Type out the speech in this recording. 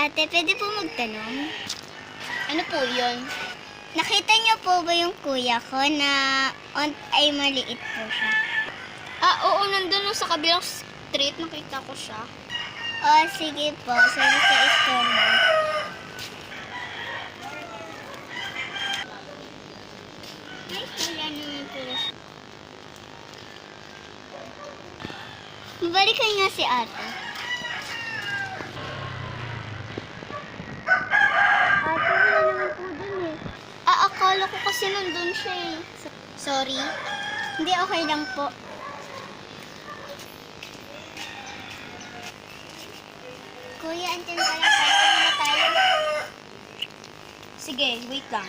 Ate, pwede po magtanong? Ano po yun? Nakita niyo po ba yung kuya ko na ay maliit po siya? Oo, nandun sa kabilang street, nakita ko siya. Sige po. Sorry sa istorbo. Ay, wala naman po siya. Mabalikan nga si ate. Ate, wala naman po dun eh. Akala ko kasi nandun siya eh. Sorry. Hindi, okay lang po. Kuya, andyan pala tayo. Ano na tayo? Sige, wait lang.